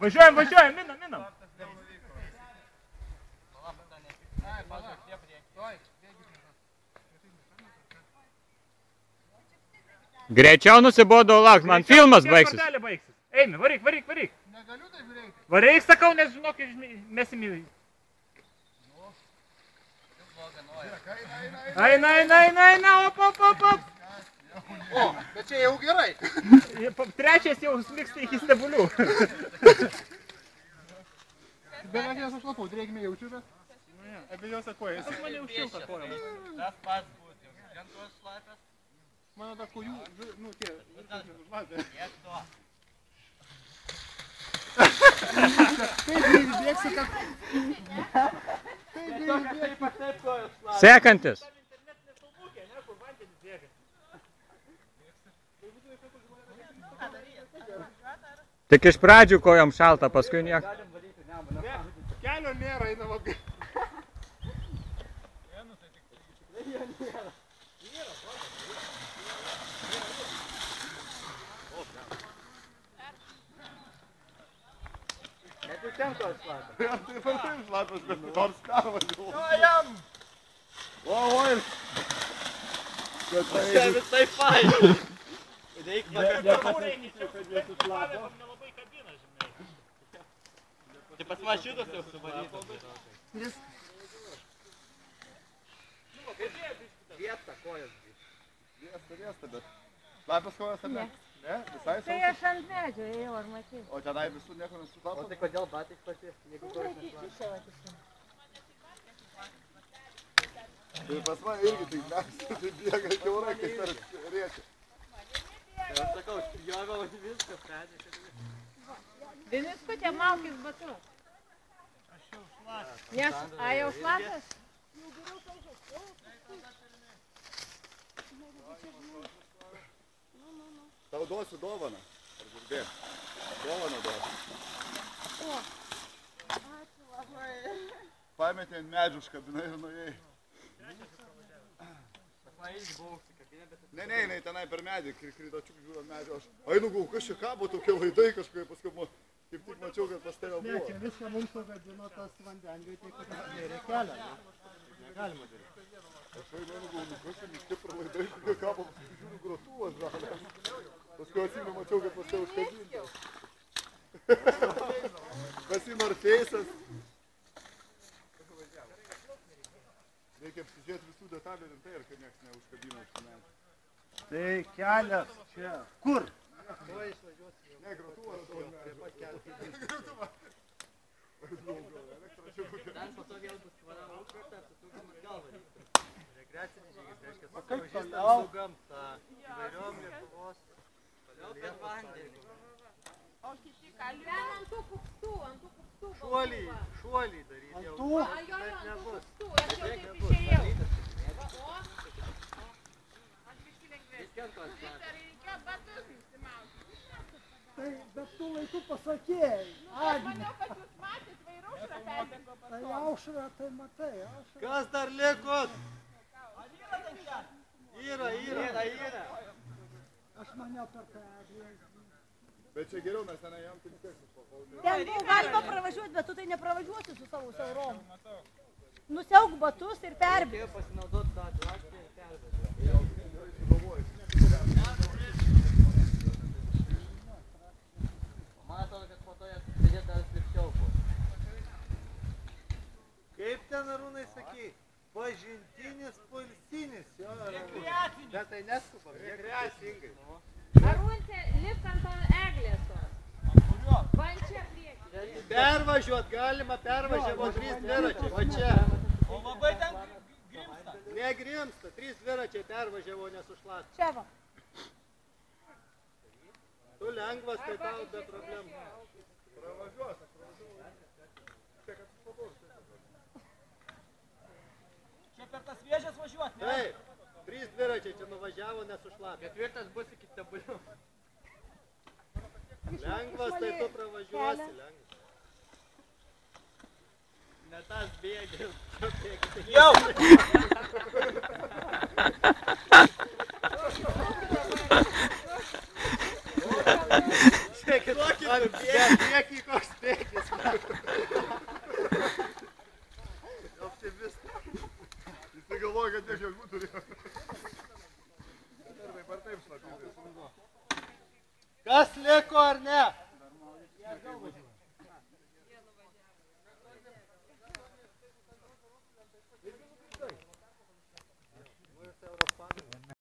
Važiuojam, minam. Greičiau nusibodo, lauk, man filmas baigsis. Eimi, varyk. Negaliu taip greitai. Varyk, sakau, nes žinok, mesim į... Eina, op. O, bet čia jau gerai. Trečias jau smiksta iki stebulių. Beveik jas aš lapau, drėgmė jaučiu, bet... Abiejose kojas. Aš mane užšilta kojom. Tas pats būtų. Gentos šlapės. Mano ta kojų, nu tie, šlapė. Kiek to? Kaip įbėgsi, kad... Sekantis. Tik iš pradžių kojom šalta, paskui nieko. Kelio nėra, einama. Bet jau ten to šlapės. Taip šlapės, bet nors karvas jau. Jojam! O, Čia visai fain. Reik Tai pas mašinas jau suvarytas. Vieta kojas. Viesta, bet... Šlapės kojas ar ne? Ne? Visai Tai aš ant medžio ėjau, ar matys? O tenai visų nieko nesušlapė? O tai kodėl batais pati? Jeigu kojas nešlapė. Tai pas man irgi tai bėga kiaurai, kai per rėčia. Tai aš sakau, joviau viską pradė. Deniskutė, maukis batus. Aš jau šlapęs. Nes, a jau šlapęs? Tau duosiu dovaną. Ar girdė? Dovaną duosiu. O, ačiū labai. Pametė ant medžių užkabinai ir nuėjai. Ne, tenai per medį, kritočiuk žiūrą medžio. Aš einu, gal kas čia kabo, tokie laidai kažkai, paskui kaip tik mačiau, kad pas tave buvo. Ne, čia viską mums pagadino tas vandenvietė, kad atvėrė kelią. Negalima daryti. Aš einu, gal kas čia miške per laidai, kokie kabo, paskui žiūriu grotuvas žalės. Paskui atsimė, mačiau, kad pas tave užkabinta. Pasim Arfeisas. Reikia apsižiūrėti visų detalių rimtai, ir kad nieks neužkabina už medžių. Tai kelias čia. Kur? Ne, grotuvą radau. Taip pat kelias. Ten po to vėl bus tvara užkarta, apsisukam atgal varyti. Rekreacinis žygis, reiškia, susipažįstam su gamta, įvairiom Lietuvos. Toliau per vandenį. O kiti kalbė ant tų kupstų. Šuolį daryti jau. Bet nebus. Aš jau taip išėjau. Aš biškį lengvėsiu. Viskentos šlapės. Reikia batus nusimauti. Tai bet tu laiku pasakėjai. Aš maniau, kad jūs matėt, vairaušrą perbėgo pas Tai to. aušra, tai matai, aušra. Kas dar likot? Yra. Aš maniau per tą eglę. Bet čia geriau, mes tenai jam tik tiek užpakau. Ten buvo galima pravažiuoti, bet tu tai nepravažiuosi su savo siaurom. Nusiauk batus ir perbėg. Reikėjo pasinaudoti tą atrakciją ir perbėti. Man atrodo, kad po to jas sėdėt dar slipčiau buvo. Kaip ten, Arūnai, sakei? Pažintinis, poilsinis. Rekreacinis. Bet tai neskuba. Rekreacingai. Arūntė, lipk ant eglės tos. Van čia priekį. Pervažiuot galima, pervažiavo 3 dviračiai. O čia. O labai ten grimsta. Negrimsta, 3 dviračiai pervažiavo nesušlapti. Čia va. Tu lengvas, tai tau be problemų. Pravažiuos. Čia per tas vėžės važiuot, ne? Taip. 3 dviračiai čia nuvažiavo nesušlapti. Ketvirtas bus iki stebulių. Lengvas, tai tu pravažiuosi. Lengvas. Ne tas bėgis. Jau! Žiūrėkit, ant bėgis. Priekį koks priekis. Optimistas. Jisai galvoja, kad tiek jėgų turėjo. Taip ar taip šlapintis. Kas liko ar ne?